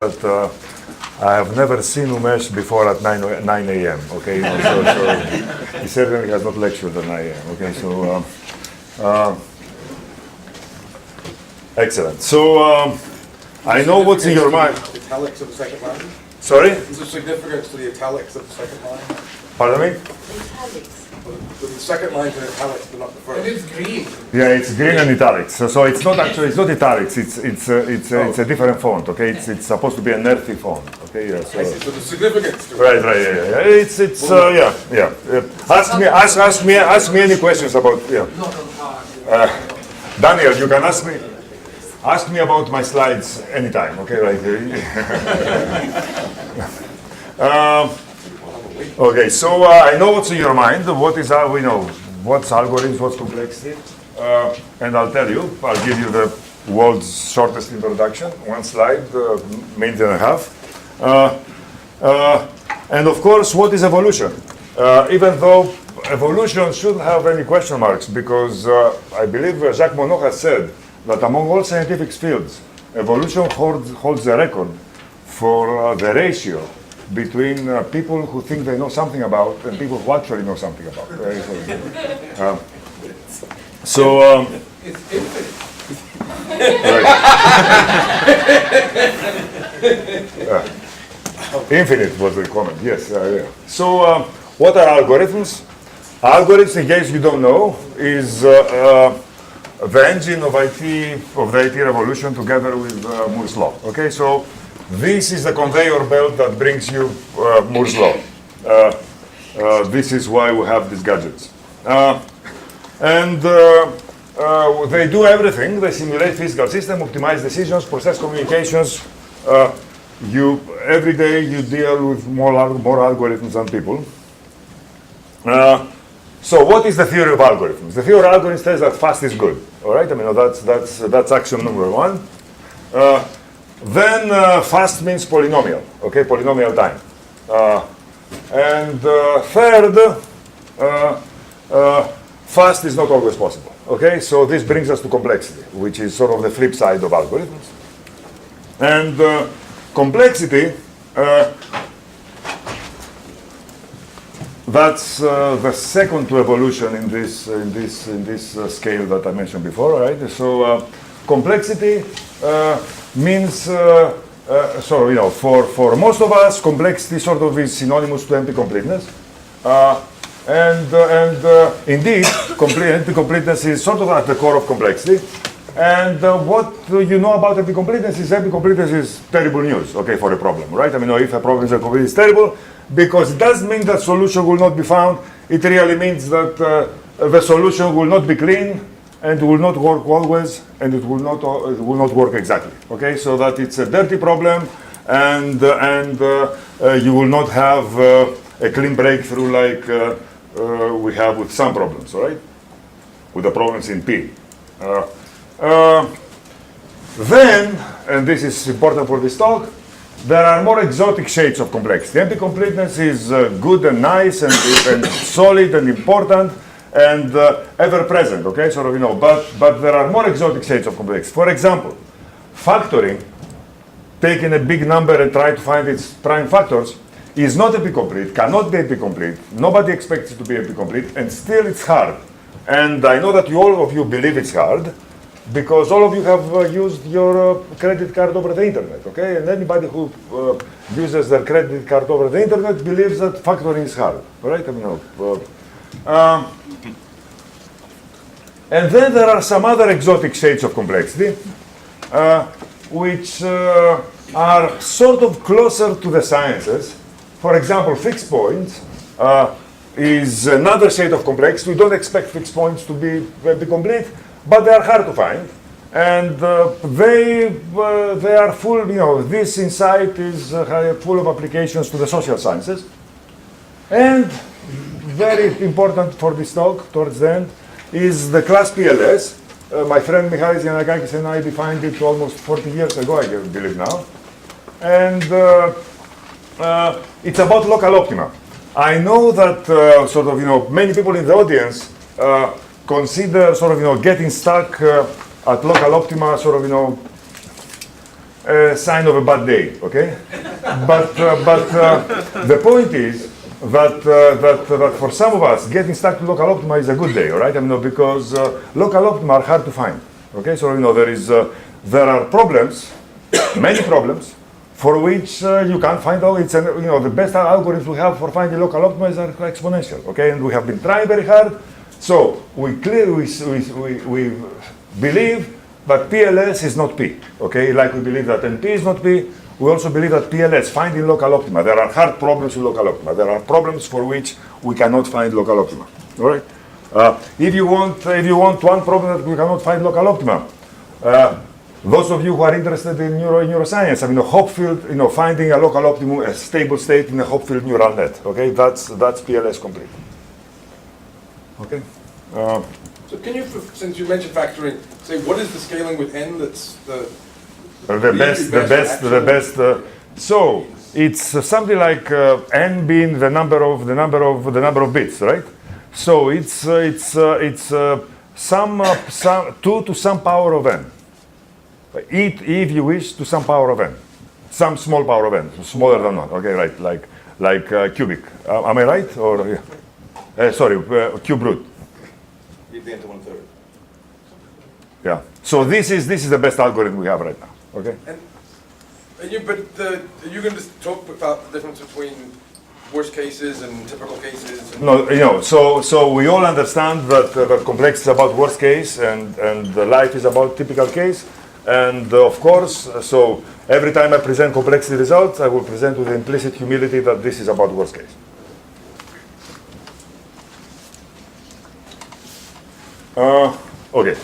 But I have never seen Umesh before at 9 a.m. Okay, so he certainly has not lectured at 9 a.m. Okay, so excellent. So I know what's in your mind. Italics of the second line? Sorry? Is there significance to the italics of the second line? Pardon me? Italics. The second line's in italics, but not the first. It is green. Yeah, it's green and italics. So it's not actually, it's not italics. It's a different font. Okay, it's supposed to be an earthy font. Okay, yeah. So, I see, so there's significance to it. right, yeah. Yeah. Ask me any questions about Daniel. You can ask me about my slides anytime. Okay, right. Okay, so I know what's in your mind. What is we know what's algorithms, what's complexity, and I'll tell you. I'll give you the world's shortest introduction. One slide, minute and a half. And of course, what is evolution? Even though evolution shouldn't have any question marks, because I believe Jacques Monod has said that among all scientific fields, evolution holds the record for the ratio between people who think they know something about and people who actually know something about. It's infinite. Infinite was the comment, yes. Yeah. So what are algorithms? Algorithms, in case you don't know, is the engine of the IT revolution together with Moore's law. Okay, so this is the conveyor belt that brings you Moore's law. This is why we have these gadgets. They do everything. They simulate physical systems, optimize decisions, process communications. Every day you deal with more algorithms than people. So what is the theory of algorithms? The theory of algorithms says that fast is good. All right, I mean that's axiom number one. Then fast means polynomial, okay, polynomial time. Third, fast is not always possible, okay? So this brings us to complexity, which is sort of the flip side of algorithms. And complexity, that's the second to evolution in this scale that I mentioned before, right? So complexity means, for most of us, complexity sort of is synonymous to empty completeness. Indeed, empty completeness is sort of at the core of complexity. And what you know about empty completeness is terrible news, okay, for a problem, right? I mean, if a problem is incomplete, it's terrible, because it doesn't mean that solution will not be found. It really means that the solution will not be clean, and it will not work always, and it will not work exactly. Okay, so that it's a dirty problem, and you will not have a clean breakthrough like we have with some problems, right? With the problems in P. Then, and this is important for this talk, there are more exotic shades of complexity. Empty completeness is good and nice and solid and important and ever-present, okay, sort of, but there are more exotic shades of complexity. For example, factoring, taking a big number and trying to find its prime factors, is not empty-complete, cannot be empty-complete, nobody expects it to be empty-complete, and still it's hard. And I know that all of you believe it's hard, because all of you have used your credit card over the internet, okay? And anybody who uses their credit card over the internet believes that factoring is hard, right? I mean, and then there are some other exotic shades of complexity, which are sort of closer to the sciences. For example, fixed points is another shade of complexity. We don't expect fixed points to be complete, but they are hard to find. And they are full, this insight is full of applications to the social sciences. And very important for this talk, towards the end, is the class PLS. My friend Michalis Yanagakis and I defined it almost 40 years ago, I believe now. And it's about local optima. I know that many people in the audience consider getting stuck at local optima a sign of a bad day, okay? but the point is that for some of us, getting stuck to local optima is a good day, all right? I mean, because local optima are hard to find, okay? So, there are problems, many problems, for which you can't find out. It's the best algorithms we have for finding local optima are exponential, okay? And we have been trying very hard. So we believe that PLS is not P, okay? Like we believe that NP is not P, we also believe that PLS, finding local optima. There are hard problems with local optima. There are problems for which we cannot find local optima, all right? If you want one problem that we cannot find local optima, those of you who are interested in neuroscience, Hopfield, finding a local optimum, a stable state in a Hopfield neural net. Okay, that's PLS complete. Okay. So can you, since you mentioned factoring, say what is the scaling with n that's the best. So it's something like n being the number of bits, right? So it's 2 to some power of n. If you wish, to some power of n, some small power of n, smaller than 1. Okay, right, like cubic. Am I right? Or sorry, cube root. Give the n to 1/3. Yeah. So this is the best algorithm we have right now. Okay. And are you going to talk about the difference between worst cases and typical cases? And No, so we all understand that complexity is about worst case and life is about typical case. And of course, so every time I present complexity results, I will present with implicit humility that this is about worst case. Okay,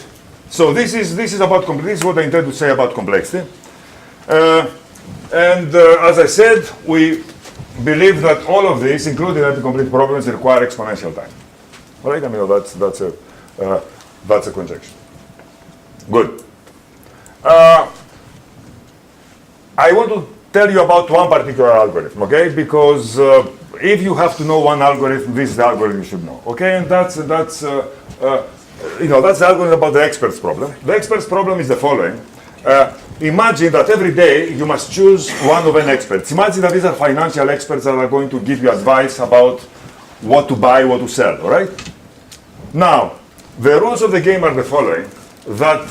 so this is about complexity. This is what I intend to say about complexity. As I said, we believe that all of this, including anti-complete problems, require exponential time. All right? That's a conjecture. Good. I want to tell you about one particular algorithm, okay? Because if you have to know one algorithm, this is the algorithm you should know, okay? And that's the algorithm about the experts problem. The experts problem is the following. Imagine that every day you must choose one of an experts. Imagine that these are financial experts that are going to give you advice about what to buy, what to sell, all right? Now, the rules of the game are the following, that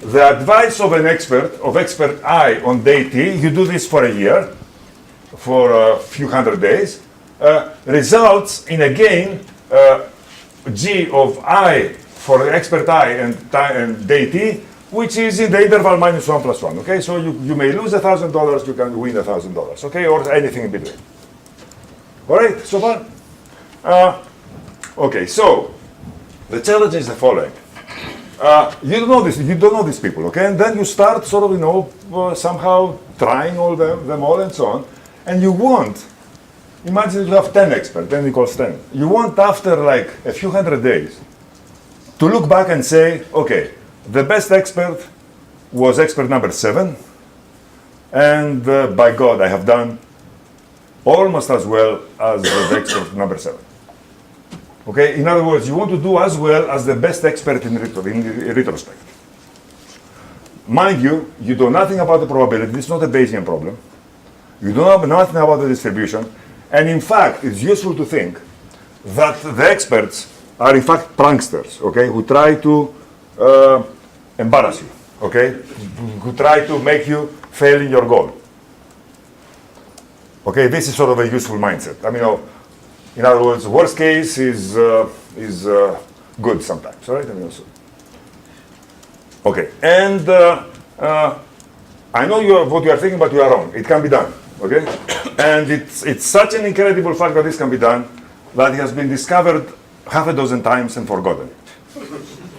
the advice of an expert, of expert I on day T, you do this for a year, for a few hundred days, results in a gain G of I for the expert I and day T, which is in the interval -1 + 1, okay? So you may lose $1,000, you can win $1,000, okay? Or anything in between. All right, so far? Okay, so the challenge is the following. You don't know these people, okay? And then you start sort of, somehow trying them all and so on. And you want, imagine you have 10 experts, 10 equals 10. You want after like a few hundred days to look back and say, okay, the best expert was expert number 7. And by God, I have done almost as well as the expert number 7. Okay, in other words, you want to do as well as the best expert in retrospect. Mind you, you know nothing about the probability. It's not a Bayesian problem. You don't know nothing about the distribution. And in fact, it's useful to think that the experts are in fact pranksters, okay, who try to embarrass you, okay, who try to make you fail in your goal. Okay, this is sort of a useful mindset. In other words, worst case is good sometimes, right? Okay, and I know what you are thinking, but you are wrong. It can be done, okay? And it's such an incredible fact that this can be done that it has been discovered half a dozen times and forgotten.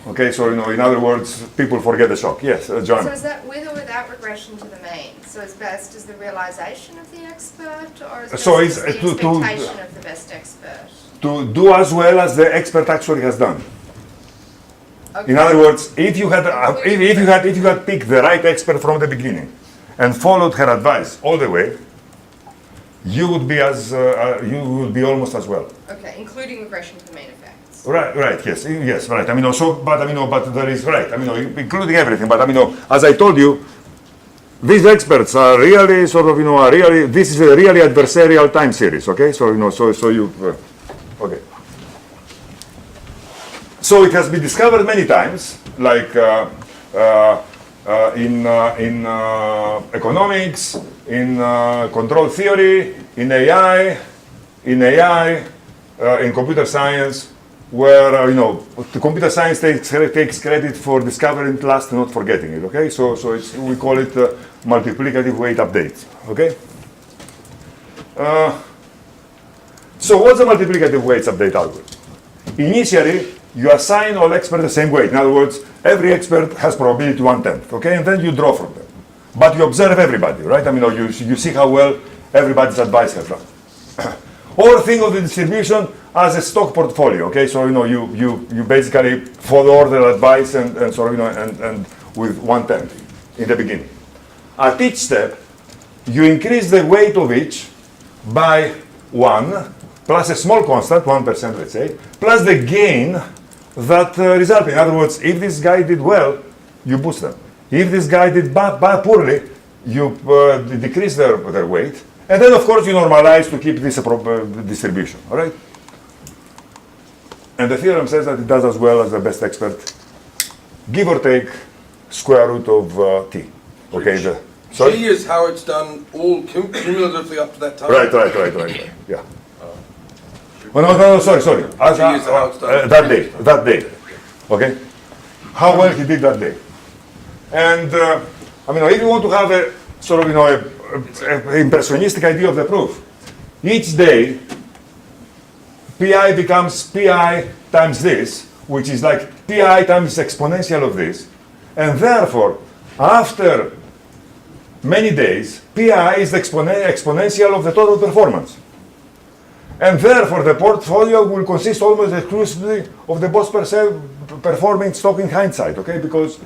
Okay, so in other words, people forget the shock. Yes, John. So is that with or without regression to the mean? So is best is the realization of the expert, or is So best is, is the expectation of the best expert? To do as well as the expert actually has done. Okay. In other words, if you had picked the right expert from the beginning and followed her advice all the way, you would be almost as well. Okay, including regression to the mean effects. Right, yes, right. But there is right. Including everything. But as I told you, these experts are really sort of, are really, this is a really adversarial time series, okay? So, okay. So it has been discovered many times, like in economics, in control theory, in AI, in computer science, where the computer science takes credit for discovering it last, not forgetting it. Okay, so we call it multiplicative weight update. Okay. So what's the multiplicative weights update algorithm? Initially, you assign all experts the same weight. In other words, every expert has probability 1/10. Okay, and then you draw from them, but you observe everybody, right? I mean, you see how well everybody's advice has done. Or think of the distribution as a stock portfolio. Okay, so you basically follow order advice and with 1/10 in the beginning. At each step, you increase the weight of each by 1 plus a small constant, 1%, let's say, plus the gain that resulted. In other words, if this guy did well, you boost them. If this guy did poorly, you decrease their weight. And then, of course, you normalize to keep this distribution, all right? And the theorem says that it does as well as the best expert, give or take square root of t. Okay, G is how it's done all cumulatively up to that time? Right, yeah. Oh, no, sorry. G is how it's done. That day, okay? How well he did that day. And, if you want to have a sort of, a impressionistic idea of the proof, each day, pi becomes pi times this, which is like pi times exponential of this, and therefore, after many days, pi is the exponential of the total performance. And therefore, the portfolio will consist almost exclusively of the best performing stock in hindsight, okay? Because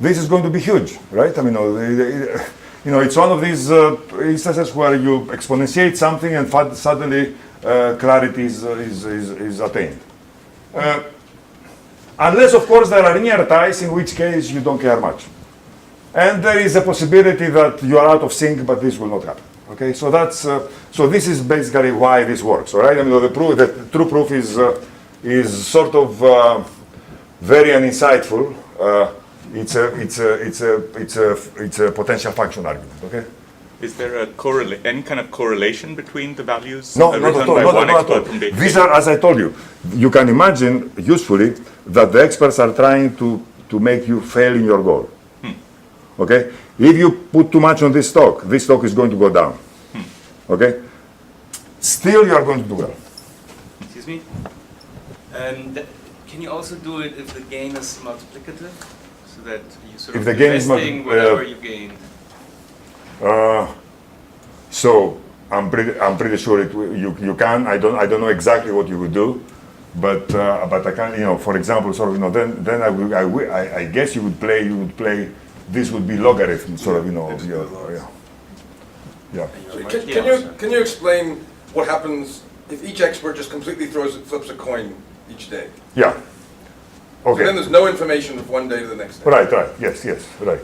this is going to be huge, right? It's one of these instances where you exponentiate something and suddenly clarity is attained. Unless, of course, there are linear ties, in which case you don't care much. And there is a possibility that you are out of sync, but this will not happen. Okay, so this is basically why this works. All right, the true proof is sort of very uninsightful. It's a potential function argument. Okay. Is there any kind of correlation between the values not at all. Not at all. These are, as I told you, you can imagine usefully that the experts are trying to make you fail in your goal. Okay? If you put too much on this stock is going to go down. Okay? Still, you are going to do well. Excuse me? And can you also do it if the gain is multiplicative? So that you sort of investing whatever you gained? So I'm pretty sure you can. I don't know exactly what you would do, but I can. For example, then I guess you would play. This would be logarithm, yeah. Can you explain what happens if each expert just completely flips a coin each day? Yeah. Okay. So then there's no information from one day to the next day. Right. Yes. Right.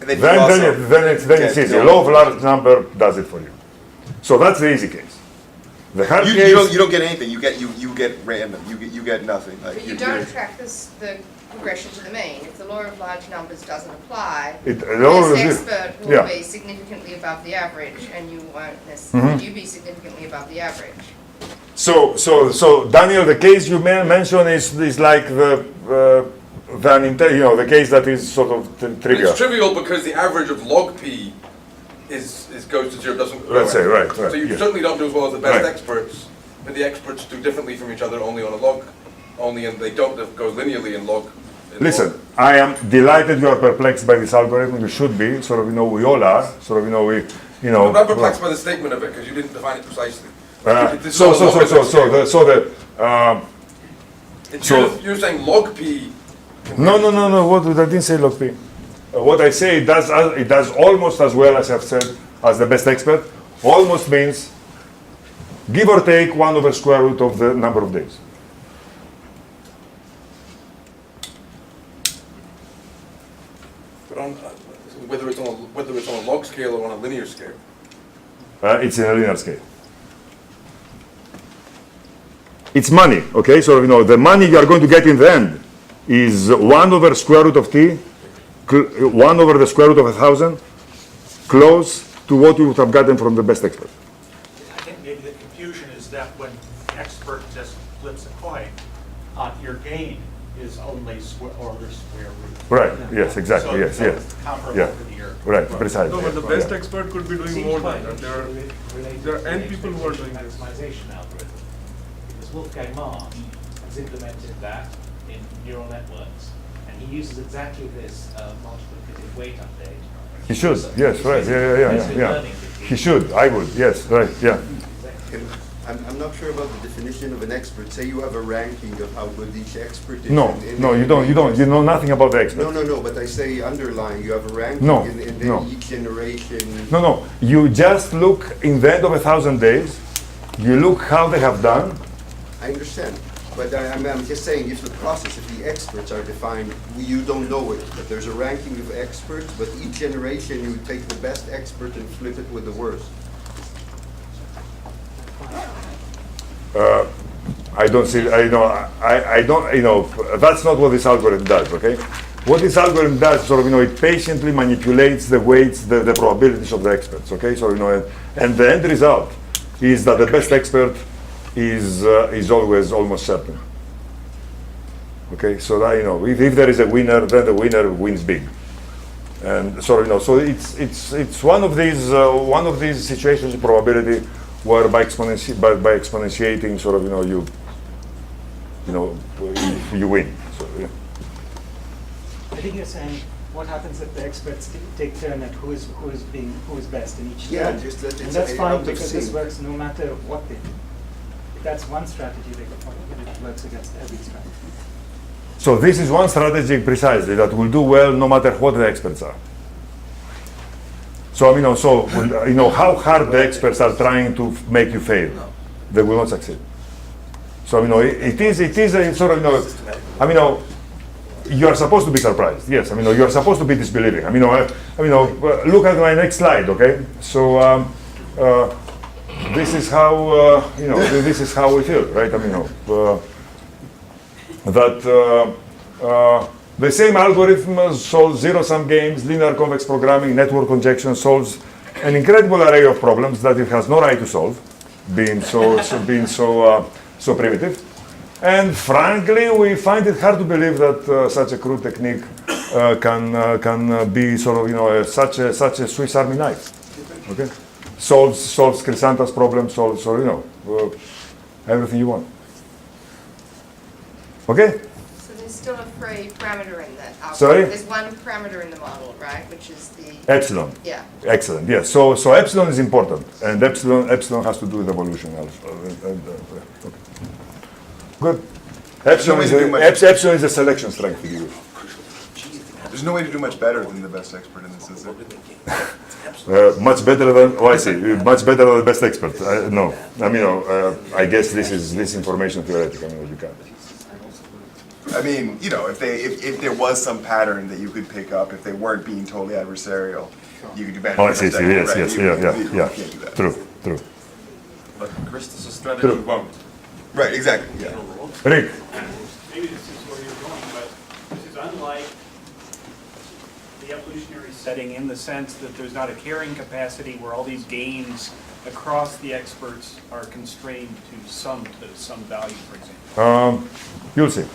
And then Then it's easy. Law of large number does it for you. So that's the easy case. The hard case. You don't get anything. You get random. You get nothing. But you don't track the regression to the mean. If the law of large numbers doesn't apply, this expert will be significantly above the average, and you won't necessarily be significantly above the average. So Daniel, the case you mentioned is like the case that is sort of trivial. It's trivial because the average of log p goes to zero. Doesn't go Let's say right. So you certainly don't do as well as the best experts, but the experts do differently from each other only on a log, and they don't go linearly in log. Listen, I am delighted you are perplexed by this algorithm. You should be. We all are. I'm not perplexed by the statement of it because you didn't define it precisely. You're saying log p. No. What I didn't say log p. What I say it does almost as well as I've said as the best expert. Almost means give or take 1 over square root of the number of days. Whether it's on a log it's in a linear scale. It's money, okay? So, the money you are going to get in the end is 1 over square root of t, 1 over the square root of 1,000, close to what you would have gotten from the best expert. I think maybe the confusion is that when expert just flips a coin, your gain is only square root. Right, yes, exactly, So yes, yes. it's comparable Yeah. to the earth. Right, precisely. No, but the yeah. best expert could be doing more than that. There are N people who are doing this. Maximization algorithm. Because Wolfgang Marsh has implemented that in neural networks, and he uses exactly this multiplicative weight update. He should, yes, right, yeah. He should, I would, yes, right, yeah. I'm not sure about the definition of an expert. Say you have a ranking of how good each expert is. No, no, you don't, you know nothing about the expert. No, but I say underlying, you have a ranking No, and then no. each generation. No, you just look in the end of 1,000 days, you look how they have done. I understand. But I'm just saying, if the process, if the experts are defined, you don't know it. But there's a ranking of experts, but each generation you take the best expert and flip it with the worst. I don't see, I don't, that's not what this algorithm does, okay? What this algorithm does, it patiently manipulates the weights, the probabilities of the experts, okay? So, and the end result is that the best expert is always almost certain. Okay, so that, if there is a winner, then the winner wins big. And so, so it's one of these situations of probability where by exponentiating, you win. So, yeah. I think you're saying what happens if the experts take turn at who is best in each Yeah, turn. just that And it's that's a fine out of because this sync. works no matter what they do. If that's one strategy, it works against every strategy. So this is one strategy precisely that will do well no matter what the experts are. So how hard the experts are trying to make you fail, they will not succeed. So it is a sort of you are supposed to be surprised. Yes, you are supposed to be disbelieving. Look at my next slide. Okay, so this is how this is how we feel, right? The same algorithm solves zero-sum games, linear convex programming, network conjecture, solves an incredible array of problems that it has no right to solve, being so primitive. And frankly, we find it hard to believe that such a crude technique can be such a Swiss Army knife. Okay, solves Chrysantas' problem, solves everything you want. Okay. So there's still a free parameter in that algorithm. Sorry? There's one parameter in the model, right, which is the... Epsilon. Yeah. Excellent. Yes. So epsilon is important, and epsilon has to do with evolution also. Okay. Good. Epsilon is a selection strength to use. There's no way to do much better than the best expert in this, is there? Much better than I see. Much better than the best expert. No. I guess this is information theoretical. You can't. If there was some pattern that you could pick up, if they weren't being totally adversarial, you could do better. Oh, I see. Yes. Right? Yes. You Yeah. can't do that. True. But Christos' strategy won't. Right, exactly. Yeah. Rick. Maybe this is where you're going, but this is unlike the evolutionary setting in the sense that there's not a carrying capacity where all these gains across the experts are constrained to some value, for example. You'll see.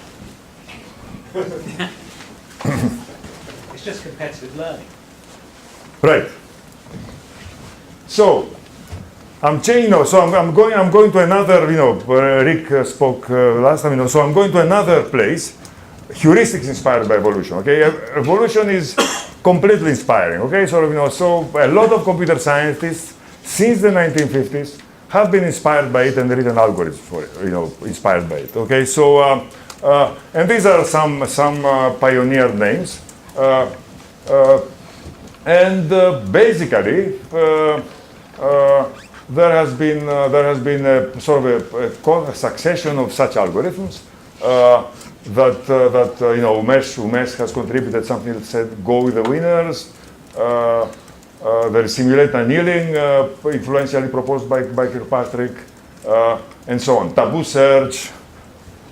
It's just competitive learning. Right. So I'm changing. So I'm going to another. Rick spoke last time. So I'm going to another place. Heuristics inspired by evolution. Okay, evolution is completely inspiring. Okay, so a lot of computer scientists since the 1950s have been inspired by it and written algorithms for it. Inspired by it. Okay, so and these are some pioneer names. Basically, there has been a sort of a succession of such algorithms that Umesh has contributed something that said go with the winners. there is simulated annealing, influentially proposed by Kirkpatrick, and so on. Taboo search,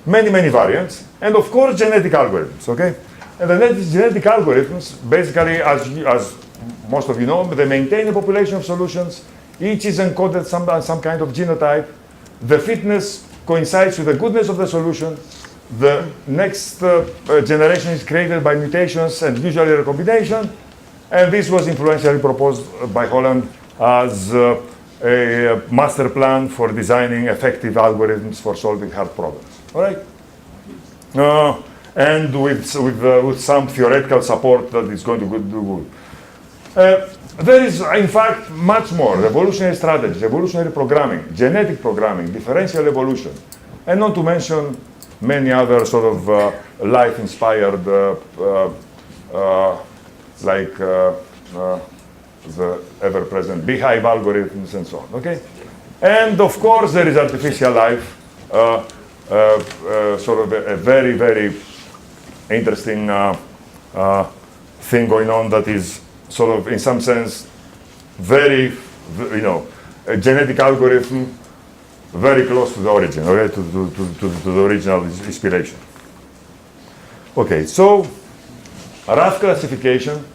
many variants, and of course genetic algorithms. Okay, and the genetic algorithms basically, as most of you know, they maintain a population of solutions. Each is encoded some kind of genotype. The fitness coincides with the goodness of the solution. The next generation is created by mutations and usually recombination. And this was influentially proposed by Holland as a master plan for designing effective algorithms for solving hard problems. All right? And with some theoretical support that is going to do good. There is, in fact, much more. Evolutionary strategies, evolutionary programming, genetic programming, differential evolution, and not to mention many other sort of life-inspired, like the ever-present beehive algorithms and so on. Okay, and of course there is artificial life, sort of a very interesting thing going on that is sort of, in some sense, very, a genetic algorithm very close to the origin, okay, to the original inspiration. Okay, so rough classification,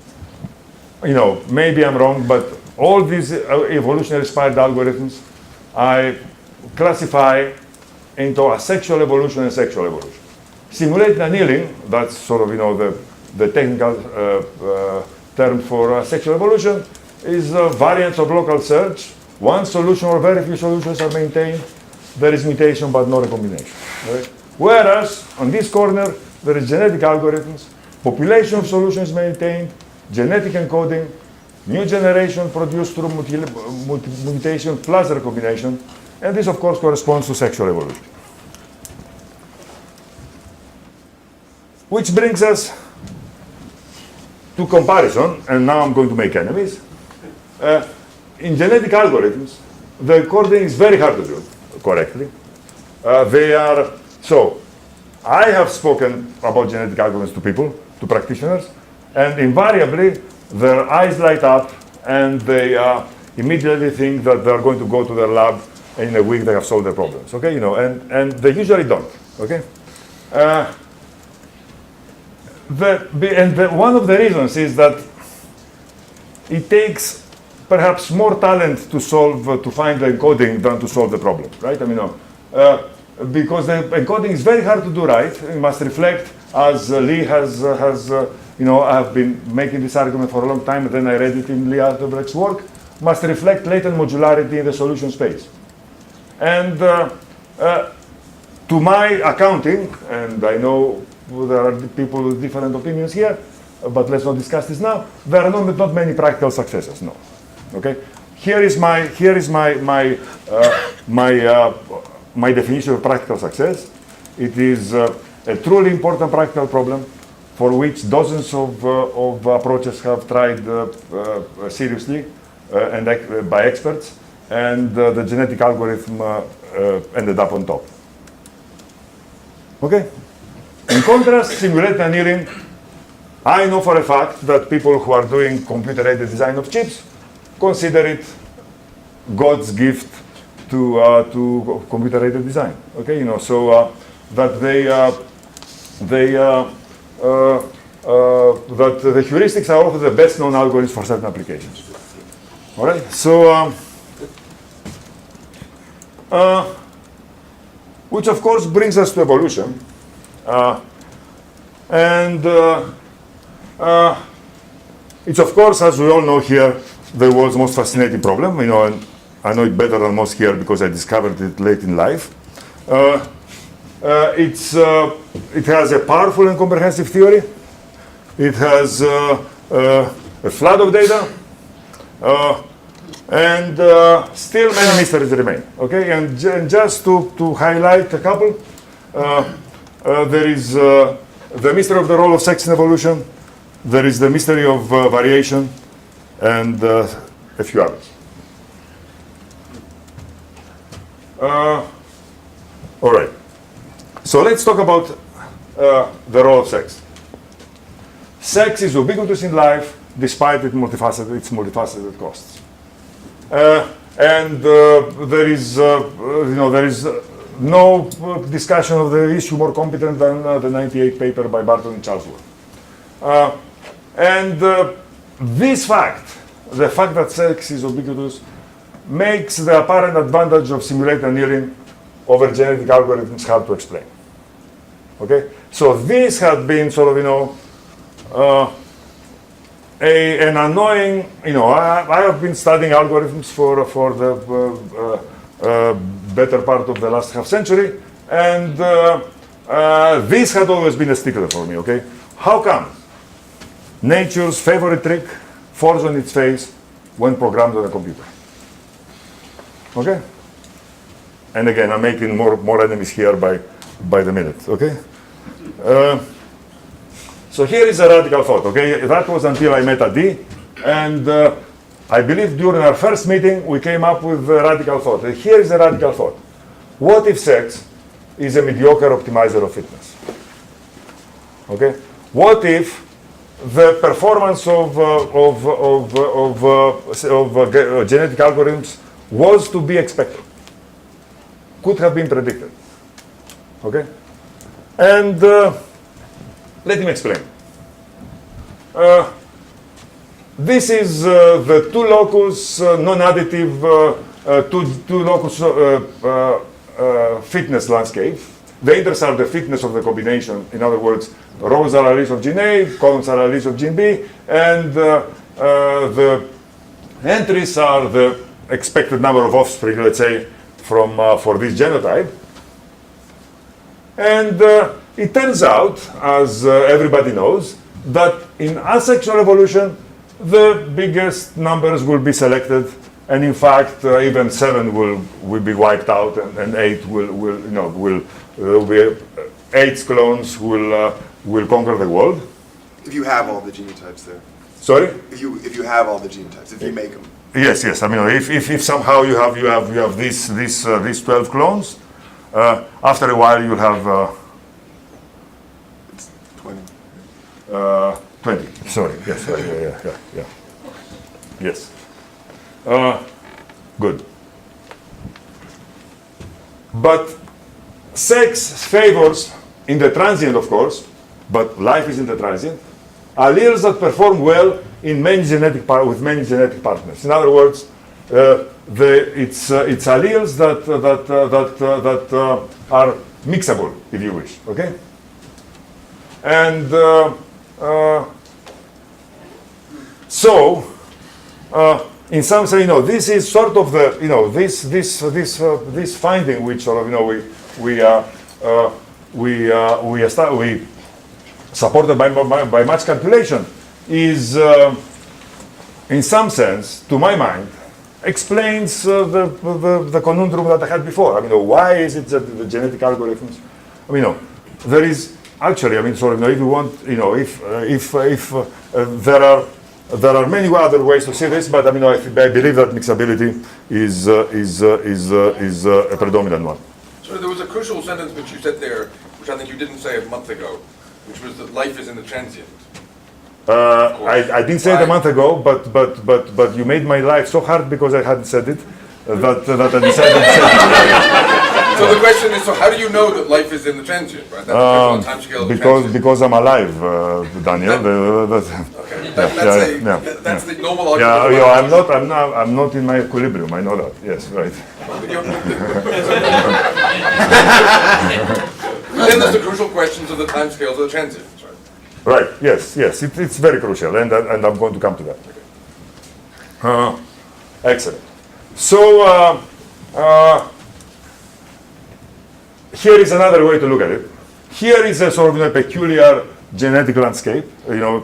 maybe I'm wrong, but all these evolutionary inspired algorithms I classify into asexual evolution and sexual evolution. Simulated annealing, that's sort of, the technical term for sexual evolution, is variants of local search. One solution or very few solutions are maintained. There is mutation but no recombination. Right? Whereas on this corner, there is genetic algorithms, population of solutions maintained, genetic encoding, new generation produced through mutation plus recombination, and this of course corresponds to sexual evolution. Which brings us to comparison, and now I'm going to make enemies. In genetic algorithms, the encoding is very hard to do correctly. So I have spoken about genetic algorithms to people, to practitioners, and invariably their eyes light up and they immediately think that they're going to go to their lab and in a week they have solved their problems. Okay, and they usually don't. Okay. One of the reasons is that it takes perhaps more talent to find the encoding than to solve the problem, right? Because the encoding is very hard to do right. It must reflect, as Lee has I've been making this argument for a long time, and then I read it in Lee Alterbrecht's work, must reflect latent modularity in the solution space. And to my accounting, and I know there are people with different opinions here, but let's not discuss this now. There are not many practical successes. No, okay. Here is my definition of practical success. It is a truly important practical problem for which dozens of approaches have tried seriously and by experts, and the genetic algorithm ended up on top. Okay. In contrast, simulated annealing, I know for a fact that people who are doing computer-aided design of chips consider it God's gift to computer-aided design. Okay, so that that the heuristics are often the best-known algorithms for certain applications. All right, so which of course brings us to evolution. It's of course, as we all know here, the world's most fascinating problem, and I know it better than most here because I discovered it late in life. It has a powerful and comprehensive theory. It has a flood of data, and still many mysteries remain. Okay, and just to highlight a couple, there is the mystery of the role of sex in evolution. There is the mystery of variation, and a few others. All right. So let's talk about the role of sex. Sex is ubiquitous in life, despite its multifaceted costs. There is no discussion of the issue more competent than the 98 paper by Barton and Charlesworth. This fact, the fact that sex is ubiquitous, makes the apparent advantage of simulated annealing over genetic algorithms hard to explain. Okay, so this had been sort of, an annoying, I have been studying algorithms for the better part of the last half century, and this had always been a stickler for me, okay? How come nature's favorite trick falls on its face when programmed on a computer? Okay? And again, I'm making more enemies here by the minute, okay? So here is a radical thought, okay? That was until I met Adi, and I believe during our first meeting we came up with a radical thought. Here is a radical thought. What if sex is a mediocre optimizer of fitness? Okay? What if the performance of genetic algorithms was to be expected? Could have been predicted. Okay? And let me explain. This is the two locus non-additive two locus fitness landscape. The integers are the fitness of the combination. In other words, rows are alleles of gene A, columns are alleles of gene B, and the entries are the expected number of offspring, let's say, for this genotype. And it turns out, as everybody knows, that in asexual evolution, the biggest numbers will be selected, and in fact, even 7 will be wiped out, and 8 will be 8 clones will conquer the world. If you have all the genotypes there. Sorry? If you have all the genotypes, if you make them. Yes. I mean, if somehow you have these 12 clones, after a while you'll have. It's 20. 20. Sorry. Yes. Yeah. Yes. Good. But sex favors, in the transient, of course, but life is in the transient, alleles that perform well in many with many genetic partners. In other words, it's alleles that are mixable, if you wish. Okay. And so, in some sense, this is sort of the, this finding which sort of, we supported by much calculation is, in some sense, to my mind, explains the conundrum that I had before. I mean, why is it that the genetic algorithms? I mean, there is actually, I mean, sort of, if you want, if there are many other ways to see this, but I mean, I believe that mixability is a predominant one. So there was a crucial sentence which you said there, which I think you didn't say a month ago, which was that life is in the transient. I didn't say it a month ago, but you made my life so hard because I hadn't said it that I decided to say it. So the question is, so how do you know that life is in the transient, right? That's on time scale of the transient. Because I'm alive, Daniel. Okay, that's the normal argument. Yeah, I'm not in my equilibrium. I know that. Yes, right. Then there's the crucial questions of the time scales of the transients, right? Right. Yes. It's very crucial, and I'm going to come to that. Excellent. So here is another way to look at it. Here is a sort of a peculiar genetic landscape,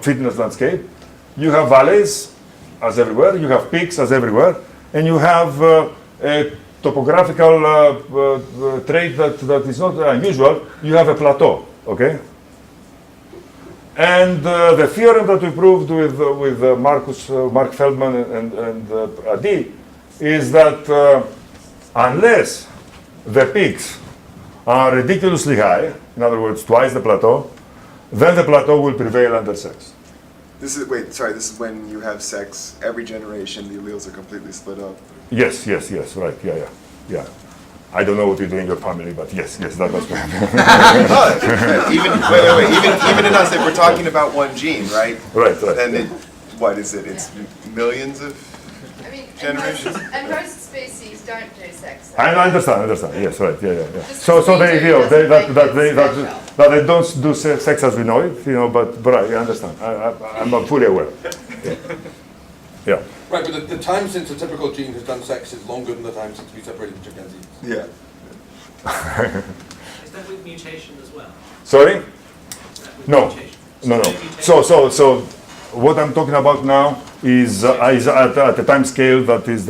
fitness landscape. You have valleys as everywhere, you have peaks as everywhere, and you have a topographical trait that is not unusual. You have a plateau, okay? And the theorem that we proved with Mark Feldman and Adi is that unless the peaks are ridiculously high, in other words, twice the plateau, then the plateau will prevail under sex. This is, wait, sorry, this is when you have sex, every generation, the alleles are completely split up. Yes, right, yeah. I don't know what you do in your family, but yes, that was what happened. Even in us, if we're talking about one gene, right? Right. And what is it? It's millions of I mean, generations? and most species don't do sex. I understand. Yes, right. Yeah. Just So as we they do feel doesn't make it that they don't do sex as we know it, but I understand. I'm fully aware. Yeah. Right, but the time since a typical gene has done sex is longer than the time since we separated the chimpanzees. Yeah. Is that with mutation as well? Sorry? Is that with No. mutation? No. mutation- So what I'm talking about now is at a time scale that is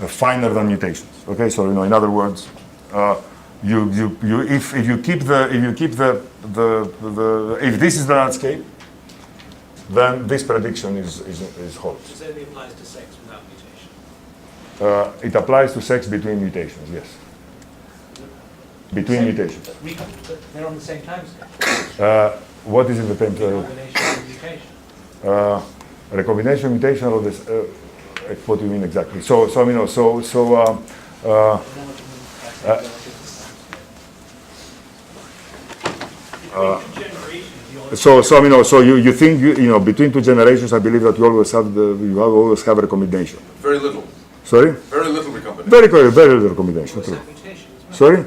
finer than mutations. Okay, so in other words, if this is the landscape, then this prediction is holds. This only applies to sex without mutation. It applies to sex between mutations. Yes. Between mutations. But they're on the same time scale. What is in the term? Recombination and mutation. Recombination, mutation, or this? What do you mean exactly? So you think between two generations, I believe that you always have a recombination. Very little. Sorry? Very little recombination. Very little recombination. Always True. have mutations. Sorry?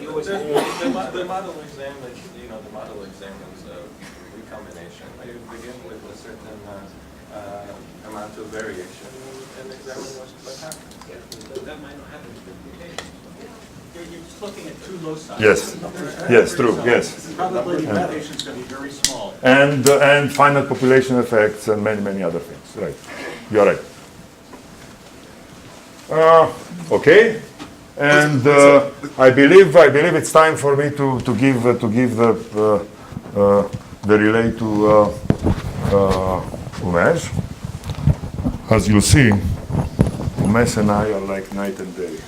You always have The model examines, recombination. You begin with a certain amount of variation and examine what happens. Yeah, that might not happen with mutations. You're just looking at two loci. Yes, true, yes. Probability of mutation is going to be very small. And finite population effects and many other things. Right. You're right. Okay. And I believe it's time for me to give the relay to Umesh. As you see, Umesh and I are like night and day.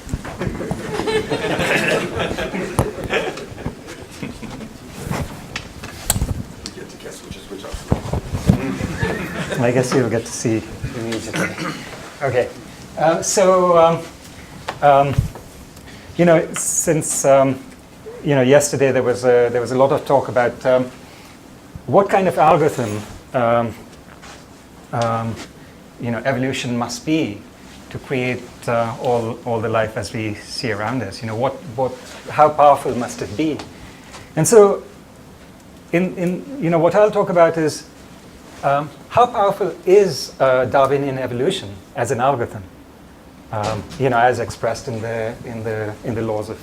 We get to guess which is which of. I guess you'll get to see immediately. Okay. Since yesterday there was a lot of talk about what kind of algorithm evolution must be to create all the life as we see around us. How powerful must it be? And so, what I'll talk about is how powerful is Darwinian evolution as an algorithm? As expressed in the laws of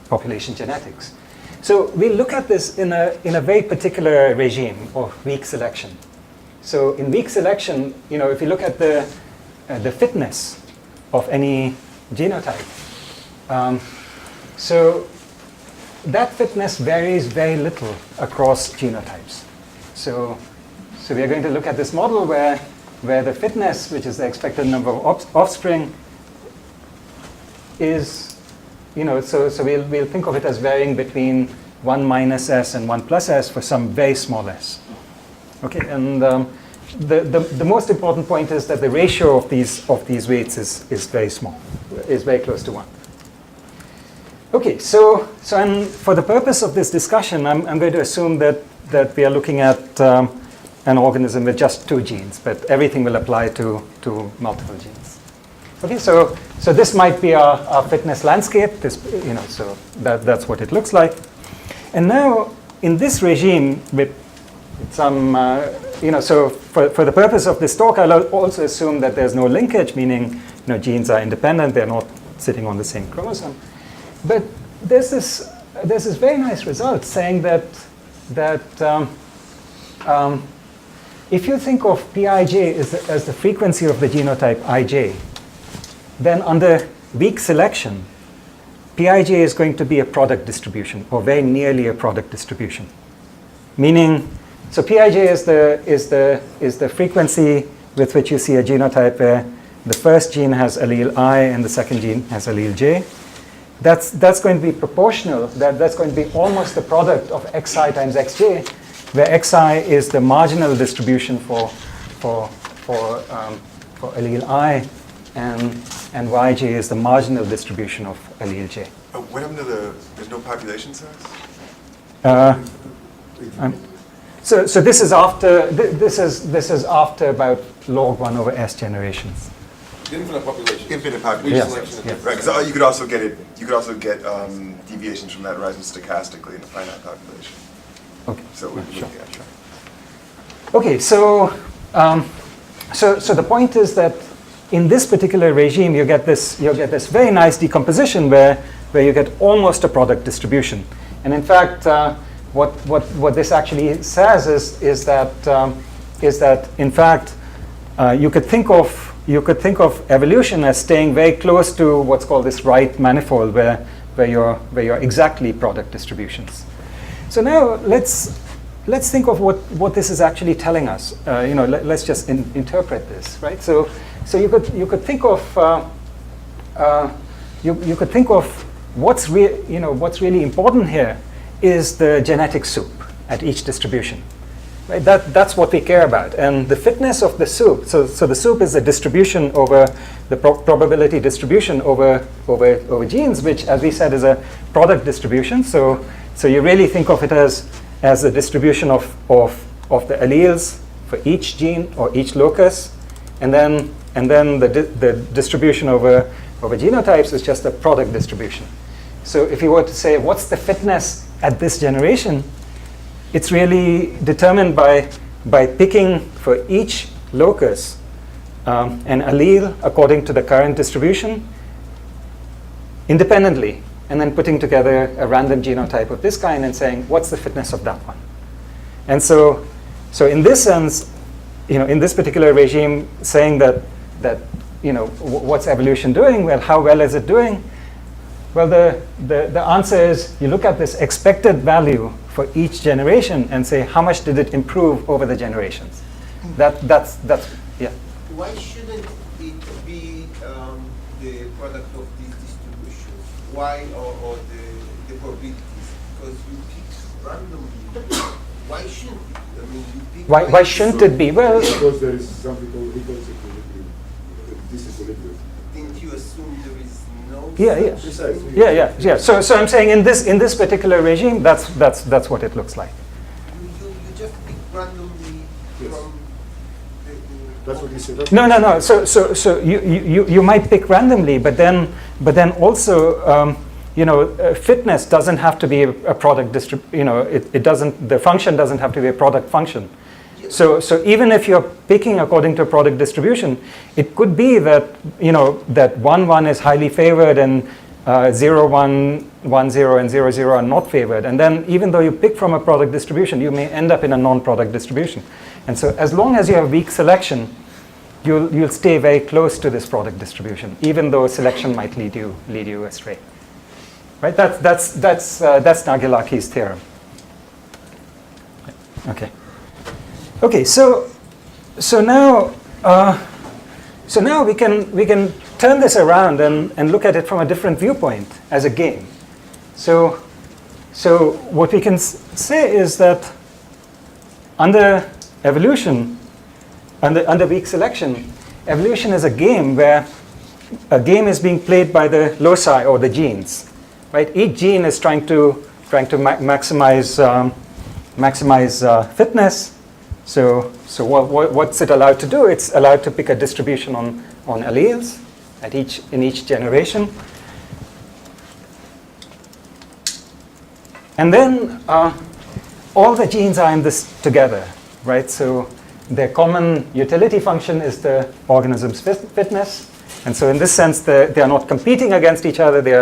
population genetics. So we look at this in a very particular regime of weak selection. So in weak selection, if you look at the fitness of any genotype, so that fitness varies very little across genotypes. So we are going to look at this model where the fitness, which is the expected number of offspring, is, so we'll think of it as varying between 1 minus s and 1 plus s for some very small s. Okay, and the most important point is that the ratio of these weights is very small, is very close to 1. Okay, so for the purpose of this discussion, I'm going to assume that we are looking at an organism with just 2 genes, but everything will apply to multiple genes. Okay, so this might be our fitness landscape. So that's what it looks like. And now in this regime with some, so for the purpose of this talk, I'll also assume that there's no linkage, meaning genes are independent, they're not sitting on the same chromosome. But there's this very nice result saying that if you think of Pij as the frequency of the genotype Ij, then under weak selection, Pij is going to be a product distribution, or very nearly a product distribution. Meaning, so Pij is the frequency with which you see a genotype where the first gene has allele I and the second gene has allele J. that's going to be proportional. That's going to be almost the product of xi times xj, where xi is the marginal distribution for allele I, and yj is the marginal distribution of allele j. What happened to there's no population size? So this is after this is after about log 1 over s generations. Infinite population. Infinite population. Yes. Right, because you could also get it. You could also get deviations from that rising stochastically in a finite population. Okay. So we Sure. yeah, sure. Okay, so the point is that in this particular regime, you get this very nice decomposition where you get almost a product distribution. And in fact, what this actually says is that in fact you could think of evolution as staying very close to what's called this right manifold, where you're exactly product distributions. So now let's think of what this is actually telling us. Let's just interpret this, right? So you could think of you could think of what's really important here is the genetic soup at each distribution, right? That's what we care about, and the fitness of the soup. So the soup is the distribution over the probability distribution over genes, which, as we said, is a product distribution. So you really think of it as the distribution of the alleles for each gene or each locus, and then the distribution over genotypes is just a product distribution. So if you were to say what's the fitness at this generation, it's really determined by picking for each locus an allele according to the current distribution independently, and then putting together a random genotype of this kind and saying, what's the fitness of that one? And so in this sense, in this particular regime, saying that what's evolution doing? Well, how well is it doing? Well, the answer is you look at this expected value for each generation and say, how much did it improve over the generations? That's yeah. Why shouldn't it be the product of these distributions? Why or the probabilities? Because you pick randomly. Why shouldn't it? I mean, you pick. Why shouldn't it be? Well, because there is something called equilibrium, disequilibrium. Didn't you assume there is no? Yeah. Precisely. Yeah. So I'm saying in this particular regime, that's what it looks like. You just pick randomly from. That's what he said. No. So you might pick randomly, but then also fitness doesn't have to be a product it doesn't. The function doesn't have to be a product function. So even if you're picking according to a product distribution, it could be that that 1, 1 is highly favored and 0, 1, 1, 0 and 0, 0 are not favored. And then even though you pick from a product distribution, you may end up in a non-product distribution. And so as long as you have weak selection, you'll stay very close to this product distribution, even though selection might lead you astray. Right? That's Nagilaki's theorem. Okay. So now we can turn this around and look at it from a different viewpoint as a game. So what we can say is that under evolution, under weak selection, evolution is a game where a game is being played by the loci or the genes, right? Each gene is trying to maximize fitness. So what's it allowed to do? It's allowed to pick a distribution on alleles in each generation. And then all the genes are in this together, right? So their common utility function is the organism's fitness. And so in this sense, they are not competing against each other. They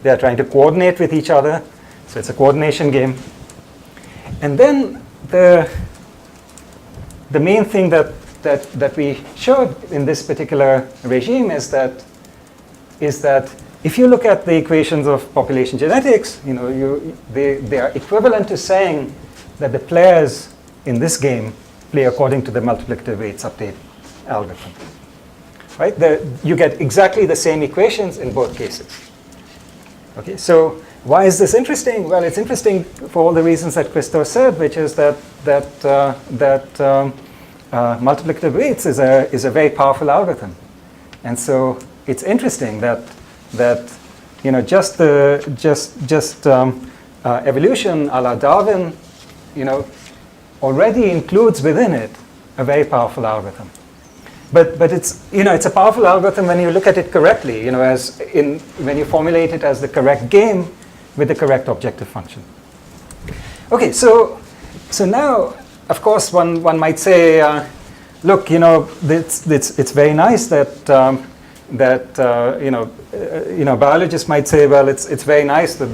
are trying to coordinate with each other. So it's a coordination game. And then the main thing that we showed in this particular regime is that if you look at the equations of population genetics, they are equivalent to saying that the players in this game play according to the multiplicative weights update algorithm. Right? You get exactly the same equations in both cases. Okay, so why is this interesting? Well, it's interesting for all the reasons that Christos said, which is that multiplicative weights is a very powerful algorithm, and so it's interesting that evolution a la Darwin, already includes within it a very powerful algorithm. But it's it's a powerful algorithm when you look at it correctly, when you formulate it as the correct game with the correct objective function. Okay, so now, of course, one might say, look, it's very nice that biologists might say, well, it's very nice that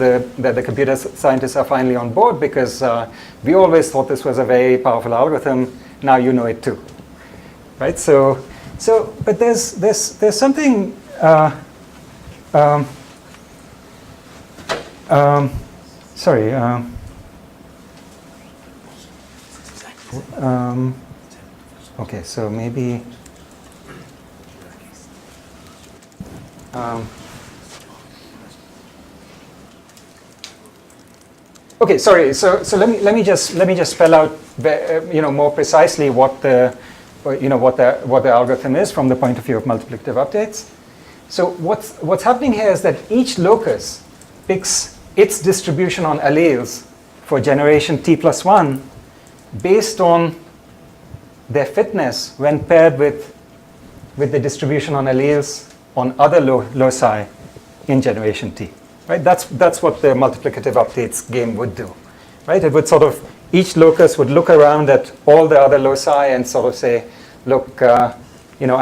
the computer scientists are finally on board, because we always thought this was a very powerful algorithm. Now you know it too, right? So but there's something. Sorry. Okay, so maybe. Okay, sorry. So let me just spell out more precisely what the algorithm is from the point of view of multiplicative updates. So what's happening here is that each locus picks its distribution on alleles for generation t+1 based on their fitness when paired with the distribution on alleles on other loci in generation t. Right? That's what the multiplicative updates game would do. Right? It would each locus would look around at all the other loci and sort of say, look, I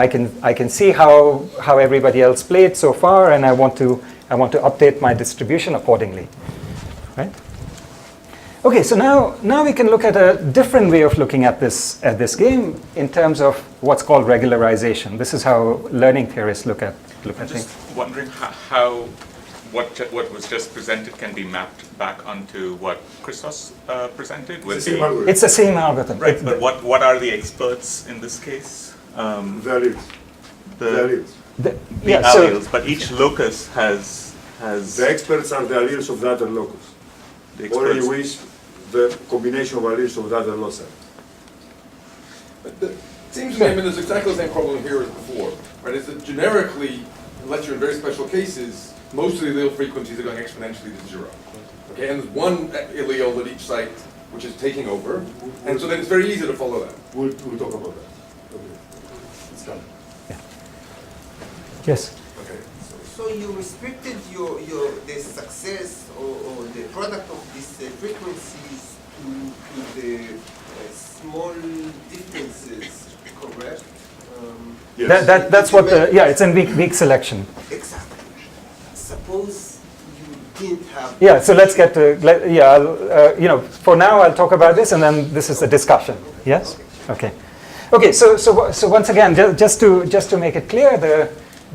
can see how everybody else played so far, and I want to update my distribution accordingly. Right? Okay, so now we can look at a different way of looking at this game in terms of what's called regularization. This is how learning theorists look at things. I'm just wondering how what was just presented can be mapped back onto what Christos presented. It's the same algorithm. Right, but what are the experts in this case? The alleles. The alleles, but each locus has... The experts are the alleles of the other locus. Or you wish, the combination of alleles of the other loci. It seems to me, there's exactly the same problem here as before, right? It's that generically, unless you're in very special cases, most of the allele frequencies are going exponentially to 0. Okay, and there's one allele at each site which is taking over, and so then it's very easy to follow that. We'll talk about that. Okay. It's done. Yeah. Yes. Okay. So you restricted the success or the product of these frequencies to the small differences, correct? Yes. That's what it's in weak selection. Exactly. Suppose you didn't have... Yeah, so let's get to, for now I'll talk about this, and then this is the discussion. Yes? Okay. Okay, so once again, just to make it clear,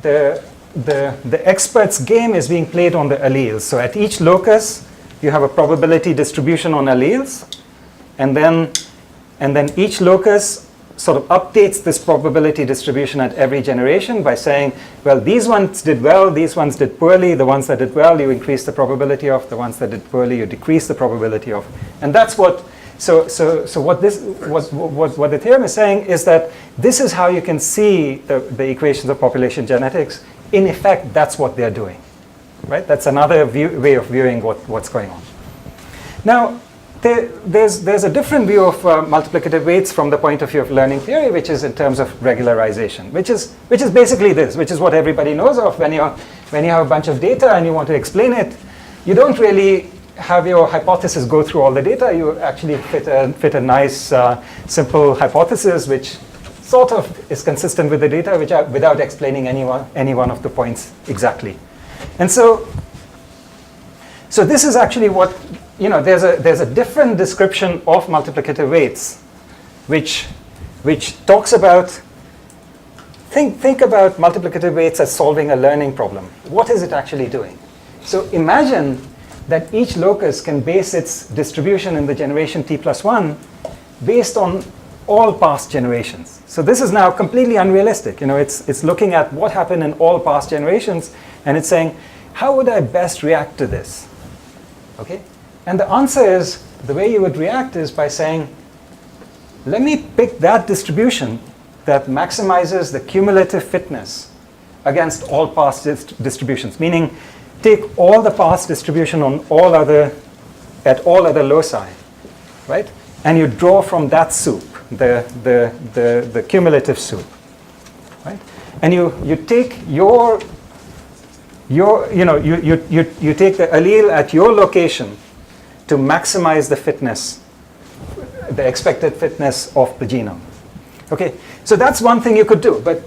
the expert's game is being played on the alleles. So at each locus, you have a probability distribution on alleles, and then each locus sort of updates this probability distribution at every generation by saying, well, these ones did well, these ones did poorly, the ones that did well, you increase the probability of, the ones that did poorly, you decrease the probability of. And that's what, so what the theorem is saying is that this is how you can see the equations of population genetics. In effect, that's what they're doing, right? That's another way of viewing what's going on. Now, there's a different view of multiplicative weights from the point of view of learning theory, which is in terms of regularization, which is basically this, which is what everybody knows of. When you have a bunch of data and you want to explain it, you don't really have your hypothesis go through all the data. You actually fit a nice, simple hypothesis, which sort of is consistent with the data, without explaining any one of the points exactly. And so this is actually what, there's a different description of multiplicative weights, which talks about, think about multiplicative weights as solving a learning problem. What is it actually doing? So imagine that each locus can base its distribution in the generation t+1 based on all past generations. So this is now completely unrealistic. It's looking at what happened in all past generations, and it's saying, how would I best react to this? Okay? And the answer is, the way you would react is by saying, let me pick that distribution that maximizes the cumulative fitness against all past distributions, meaning take all the past distribution on at all other loci, right? And you draw from that soup, the cumulative soup, right? And you take you take the allele at your location to maximize the fitness, the expected fitness of the genome. Okay, so that's one thing you could do, but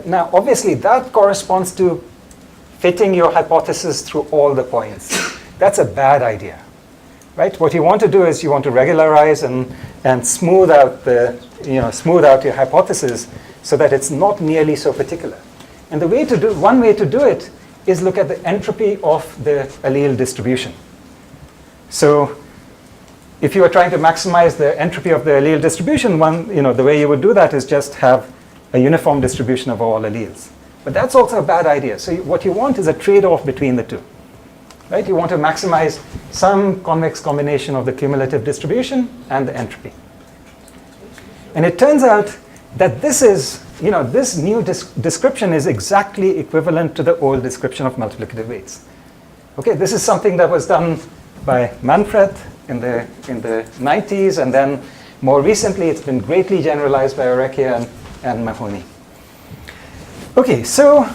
now obviously that corresponds to fitting your hypothesis through all the points. That's a bad idea, right? What you want to do is you want to regularize and smooth out your hypothesis so that it's not nearly so particular. And one way to do it is look at the entropy of the allele distribution. So if you are trying to maximize the entropy of the allele distribution, the way you would do that is just have a uniform distribution of all alleles. But that's also a bad idea. So what you want is a trade-off between the two. Right? You want to maximize some convex combination of the cumulative distribution and the entropy. And it turns out that this new description is exactly equivalent to the old description of multiplicative weights. Okay, this is something that was done by Manfred in the 90s, and then more recently it's been greatly generalized by Orecchia and Mahoney. Okay, so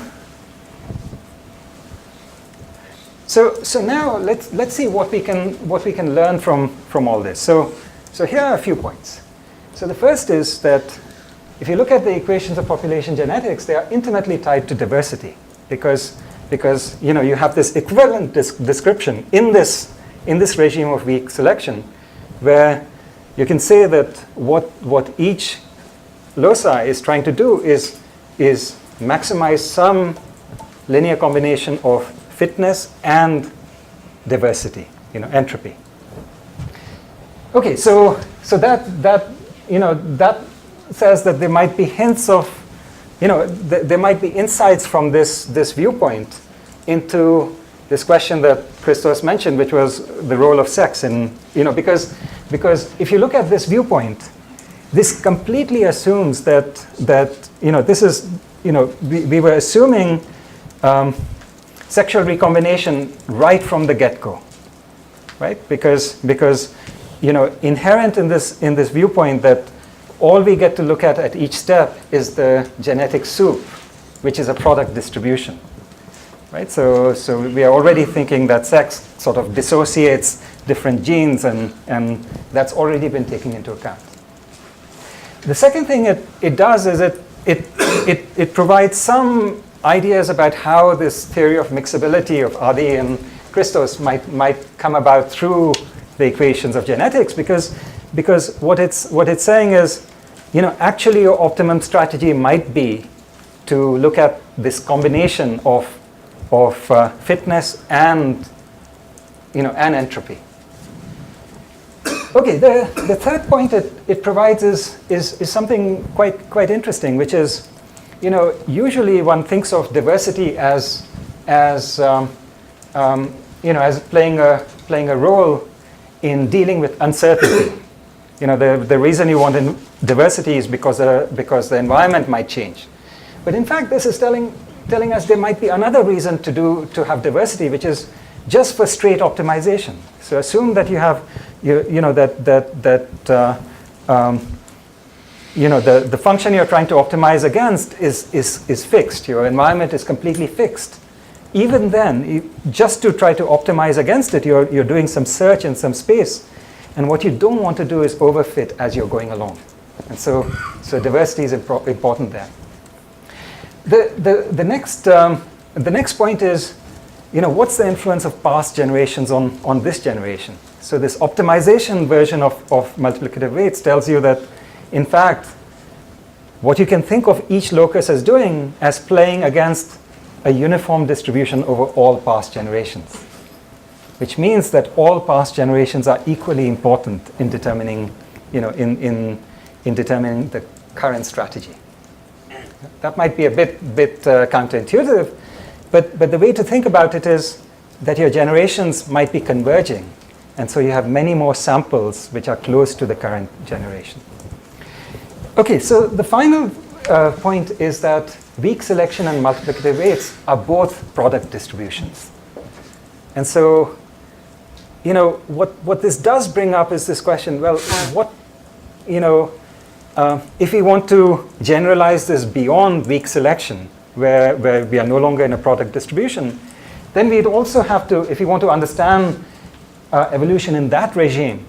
now let's see what we can learn from all this. So here are a few points. So the first is that if you look at the equations of population genetics, they are intimately tied to diversity because you have this equivalent description in this regime of weak selection, where you can say that what each loci is trying to do is maximize some linear combination of fitness and diversity, entropy. Okay, so that says that there might be hints of, there might be insights from this viewpoint into this question that Christos mentioned, which was the role of sex in, because if you look at this viewpoint, this completely assumes that this is, we were assuming sexual recombination right from the get-go, right? Because inherent in this viewpoint that all we get to look at each step is the genetic soup, which is a product distribution, right? So we are already thinking that sex sort of dissociates different genes, and that's already been taken into account. The second thing it does is it provides some ideas about how this theory of mixability of Adi and Christos might come about through the equations of genetics, because what it's saying is, actually your optimum strategy might be to look at this combination of fitness and entropy. Okay, the third point it provides is something quite interesting, which is, usually one thinks of diversity as playing a role in dealing with uncertainty. The reason you want diversity is because the environment might change. But in fact, this is telling us there might be another reason to have diversity, which is just for straight optimization. So assume that you have the function you're trying to optimize against is fixed. Your environment is completely fixed. Even then, just to try to optimize against it, you're doing some search in some space. And what you don't want to do is overfit as you're going along. And so diversity is important there. The next point is, what's the influence of past generations on this generation? So this optimization version of multiplicative weights tells you that, in fact, what you can think of each locus as doing as playing against a uniform distribution over all past generations, which means that all past generations are equally important in determining, in determining the current strategy. That might be a bit counterintuitive, But the way to think about it is that your generations might be converging. And so you have many more samples which are close to the current generation. Okay, so the final point is that weak selection and multiplicative weights are both product distributions. And so, you know, what this does bring up is this question, well, what, you know, if we want to generalize this beyond weak selection, where we are no longer in a product distribution, then we'd also have to, if we want to understand evolution in that regime,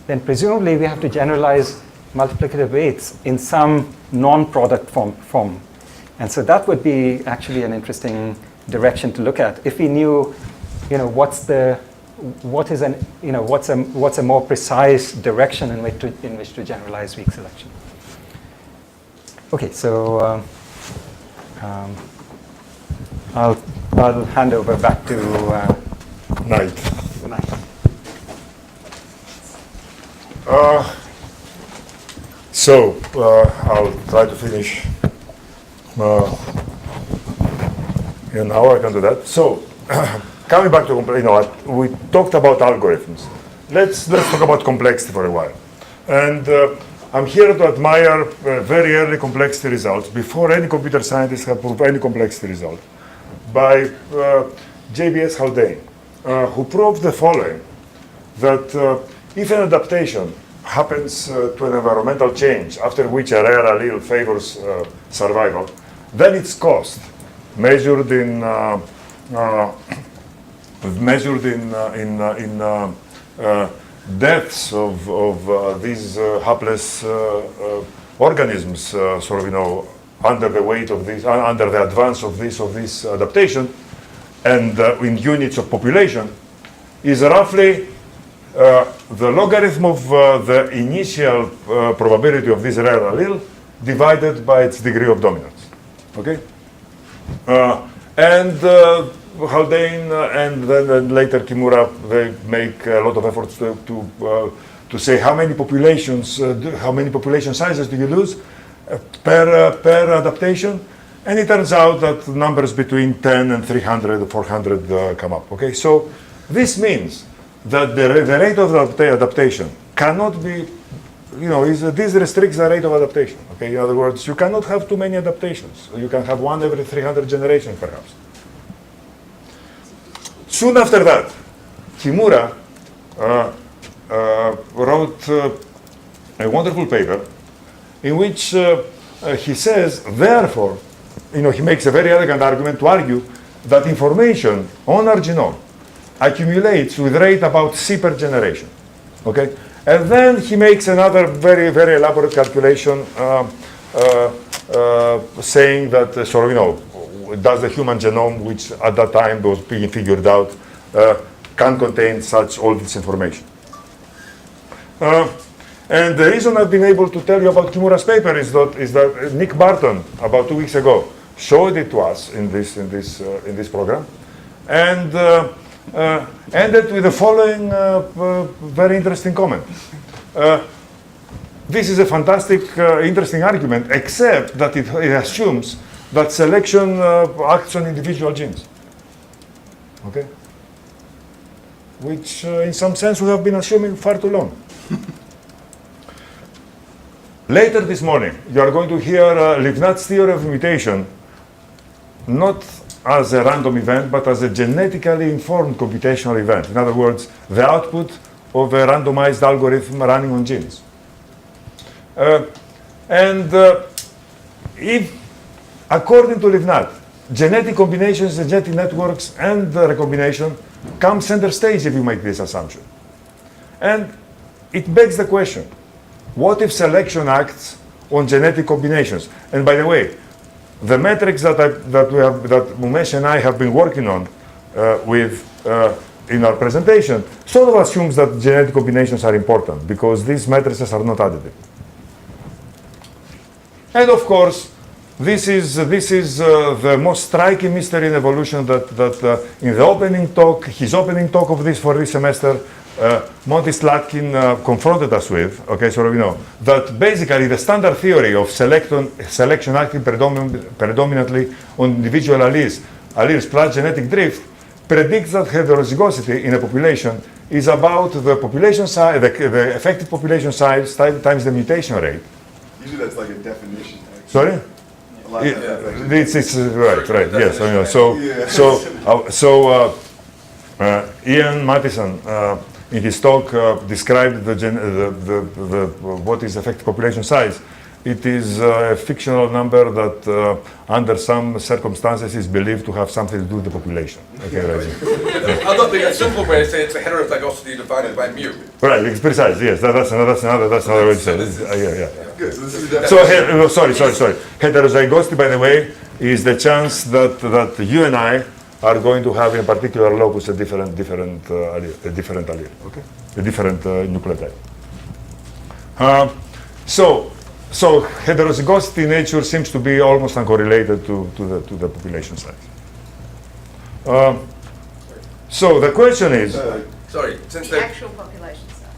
then presumably we have to generalize multiplicative weights in some non-product form. And so that would be actually an interesting direction to look at. If we knew, you know, what's a more precise direction in which to generalize weak selection. Okay, so I'll hand over back to Night. So I'll try to finish in an hour. I can do that. So coming back to, you know, we talked about algorithms. Let's talk about complexity for a while. And I'm here to admire very early complexity results before any computer scientists have proved any complexity result by J.B.S. Haldane, who proved the following, that if an adaptation happens to an environmental change after which a rare allele favors survival, then its cost, measured in deaths of these hapless organisms, sort of, you know, under the weight of this, under the advance of this adaptation, and in units of population, is roughly the logarithm of the initial probability of this rare allele divided by its degree of dominance. Okay? And Haldane and then later Kimura, they make a lot of efforts to say how many populations, how many population sizes do you lose per adaptation, and it turns out that numbers between 10 and 300 or 400 come up. Okay, so this means that the rate of adaptation cannot be, you know, this restricts the rate of adaptation. Okay, in other words, you cannot have too many adaptations. You can have one every 300 generations, perhaps. Soon after that, Kimura wrote a wonderful paper in which he says, therefore, you know, he makes a very elegant argument to argue that information on our genome accumulates with rate about C per generation. Okay, and then he makes another very, very elaborate calculation saying that sort of, you know, does the human genome, which at that time was being figured out, can contain all this information. And the reason I've been able to tell you about Kimura's paper is that Nick Barton, about 2 weeks ago, showed it to us in this program, and ended with the following very interesting comment. This is a fantastic, interesting argument, except that it assumes that selection acts on individual genes. Okay? Which, in some sense, we have been assuming far too long. Later this morning, you are going to hear Livnat's theory of mutation, not as a random event, but as a genetically informed computational event. In other words, the output of a randomized algorithm running on genes. If, according to Livnat, genetic combinations, genetic networks, and recombination come center stage if you make this assumption. And it begs the question, what if selection acts on genetic combinations? And by the way, the metrics that Umesh and I have been working on in our presentation sort of assumes that genetic combinations are important because these matrices are not additive. And of course, this is the most striking mystery in evolution that in the opening talk, his opening talk of this for this semester, Monty Slatkin confronted us with. Okay, so you know that basically the standard theory of selection acting predominantly on individual alleles alleles plus genetic drift predicts that heterozygosity in a population is about the population size, the effective population size times the mutation rate. Usually that's like a definition. Actually. Sorry? A lot of times that's actually- It's right. Yes. I know. Ian Mattison in his talk described what is effective population size. It is a fictional number that, under some circumstances, is believed to have something to do with the population. Okay, right. I don't think a simple way to say it's a heterozygosity divided by mu. Right, it's precise. Yes, that's another way to say it. Yeah. Good. So this is definitely Sorry. Heterozygosity, by the way, is the chance that you and I are going to have in a particular locus a different allele, okay? A different nucleotide. So heterozygosity in nature seems to be almost uncorrelated to the population size. So the question is Sorry, since The they actual population size.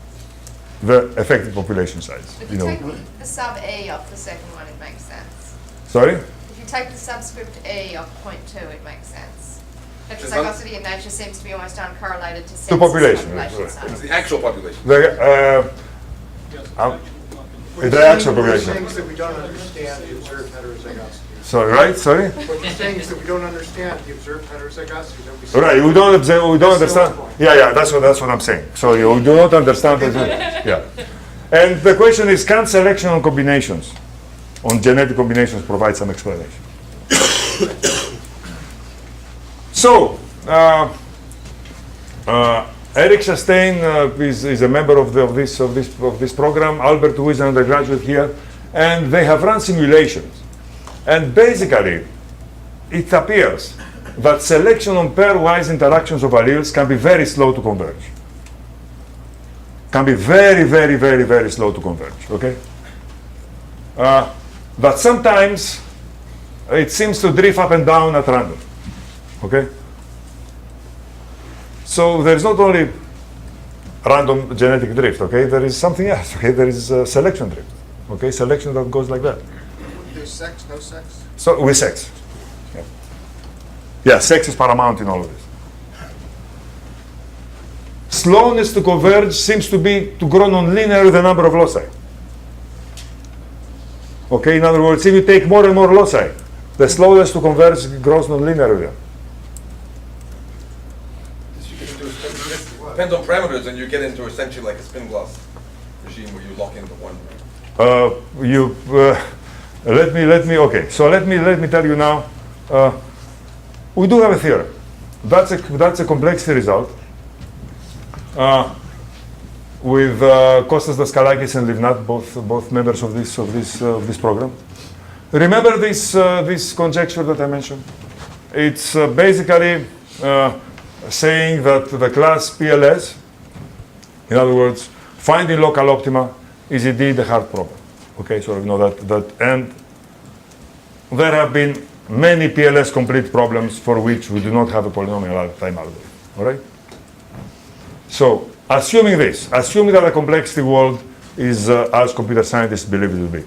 the effective population size. If you take the sub E off the second one, it makes sense. Sorry? If you take the subscript E off 0.2, it makes sense. Does that- Heterozygosity in nature seems to be almost uncorrelated to census population, population right. size. it's the actual population. The actual population. What you're saying is that we don't understand the observed heterozygosity. Sorry, right? Sorry? What you're saying is that we don't understand the observed heterozygosity. That we see. Right, we don't understand. Yeah, that's what I'm saying. So you do not understand it. Yeah. And the question is, can selection on combinations, on genetic combinations, provide some explanation? So, Eric Chastain is a member of this program. Albert, who is an undergraduate here, and they have run simulations. And basically, it appears that selection on pairwise interactions of alleles can be very slow to converge. Can be very slow to converge. Okay. But sometimes it seems to drift up and down at random. Okay. So there is not only random genetic drift. Okay, there is something else. Okay, there is selection drift. Okay, selection that goes like that. There's sex, no sex? So with sex. Yeah, sex is paramount in all of this. Slowness to converge seems to grow non-linear with the number of loci. Okay, in other words, if you take more and more loci, the slowness to converge grows non-linear with them. Depends on parameters, and you get into essentially like a spin glass regime where you lock into one. Okay. So let me tell you now. We do have a theorem. That's a complexity result with Kostas Daskalakis and Livnat, both members of this program. Remember this conjecture that I mentioned? It's basically saying that the class PLS, in other words, finding local optima, is indeed a hard problem. Okay, so you know that, and there have been many PLS complete problems for which we do not have a polynomial time algorithm. All right. So assuming that the complexity world is as computer scientists believe it will be.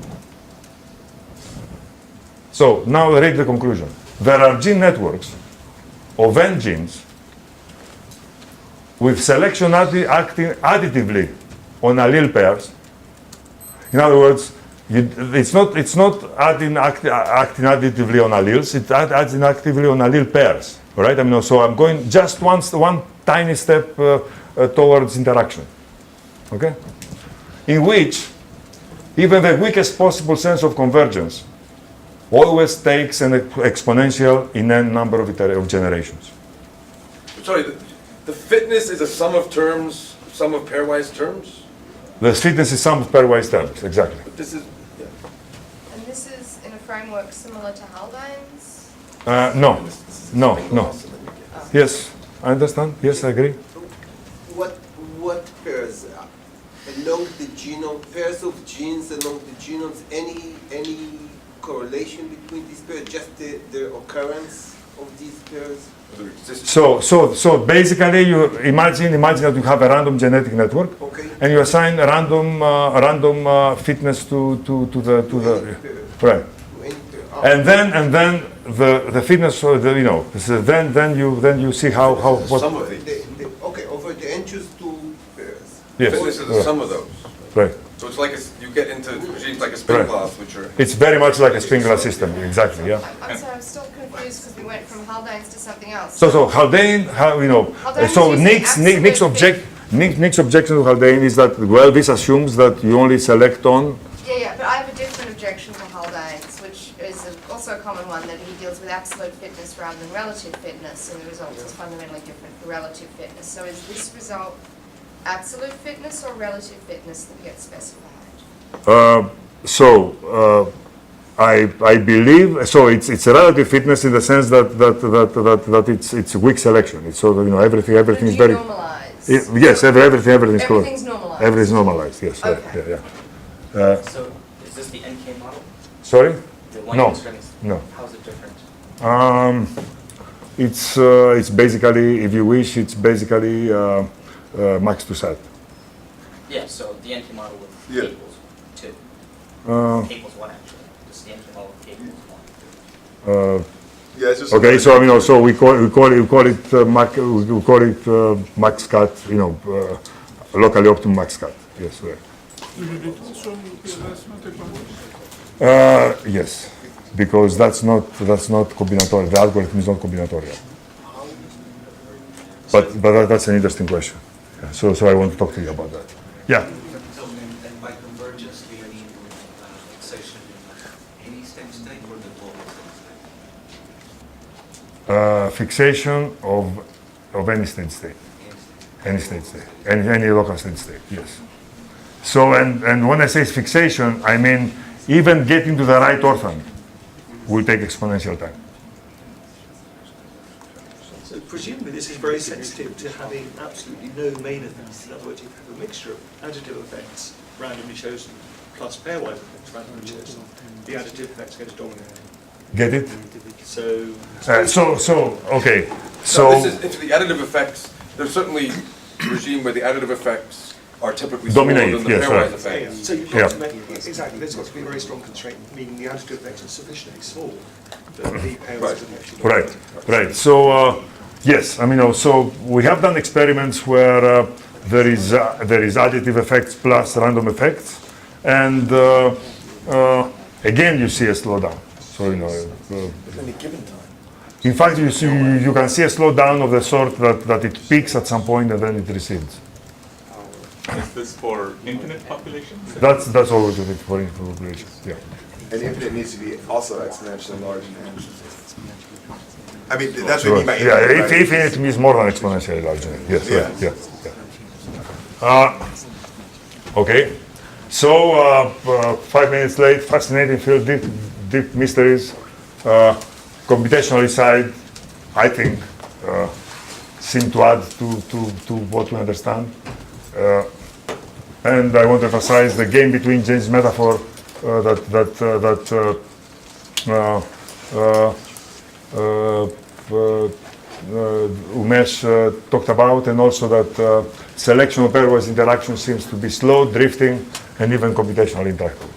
So now read the conclusion. There are gene networks of n genes with selection acting additively on allele pairs. In other words, it's not acting additively on alleles, it adds actively on allele pairs. All right? I mean, so I'm going just one tiny step towards interaction. Okay? In which even the weakest possible sense of convergence always takes an exponential in n number of generations. Sorry, the fitness is a sum of terms, sum of pairwise terms? The fitness is sum of pairwise terms, exactly. But this is, yeah. And this is in a framework similar to Haldane's? No. This is No, spin no. glass, and then you get- Yes, I understand. Yes, I agree. What pairs? Along the genome, pairs of genes along the genomes, any correlation between these pairs, just the occurrence of these pairs? So basically, you imagine that you have a random genetic network, Okay. and you assign a random fitness to the right. To any pair. and then the fitness, you know, so then you see how what. Some of these. Okay, over the entries to pairs. Yes. Fitness is the sum of those. Right. So it's like you get into regimes like a spin Right. class, which are. It's very much like a spin class system, exactly. Yeah. I'm sorry, I'm still confused because we went from Haldane's to something else. So Haldane, how, you know, Haldane so is using Nick's absolute Nick's objection to Haldane is that, well, this assumes that you only select on. Yeah, but I have a different objection to Haldane's, which is also a common one, that he deals with absolute fitness rather than relative fitness, and the result is fundamentally different for relative fitness. So is this result absolute fitness or relative fitness that gets specified? I believe so. It's a relative fitness in the sense that it's a weak selection. It's so that, you know, everything But is do very. you normalize? Yes, everything is correct. Everything's normalized. Everything's normalized. Yes. Right. Okay. Yeah. So is this the NK model? Sorry. The one No. you're studying? No. How's it different? It's basically, if you wish, it's basically max to set. Yeah, so the NK model with Yeah. k equals 2. K equals 1 actually. This is the NK model with k equals 1. Yeah, it's just Okay, so I mean, also we call it max cut. You know, locally optimum max cut. Yes, right. Did it also PLS technology? Yes, because that's not combinatorial. The algorithm is not combinatorial. But that's an interesting question. Yeah, so I want to talk to you about that. Yeah. And by convergence, do you mean fixation in any steady state or the global steady state? Fixation of any state state. Any state state. Any local state state, yes. So, and when I say fixation, I mean even getting to the right orphan will take exponential time. So presumably this is very sensitive to having absolutely no main effects. In other words, you have a mixture of additive effects, randomly chosen, plus pairwise effects, randomly chosen. The additive effects get dominant. Get it? So Okay. So this is, if the additive effects, there's certainly a regime where the additive effects are typically Dominate, smaller than the yes, pairwise right. effects. So you've got to make, exactly, there's got to be a very strong constraint, meaning the additive effects are sufficiently small that the pairwise effects should Right, right. So yes, I mean, so we have done experiments where there is additive effects plus random effects, and again you see a slowdown. So you know, at any given time. in fact, you can see a slowdown of the sort that it peaks at some point and then it recedes. Is this for infinite populations? That's always a bit for infinite population. Yeah. And infinite needs to be also exponentially large. I mean, that's what I mean by Yeah, infinite, right? infinite means more than exponentially large. Yes, Yeah. right, yeah. Okay, so 5 minutes late, fascinating field, deep mysteries. Computationally side, I think, seem to add to what we understand. And I want to emphasize the game between James' metaphor Umesh talked about, and also that selection of pairwise interaction seems to be slow, drifting, and even computationally interactive.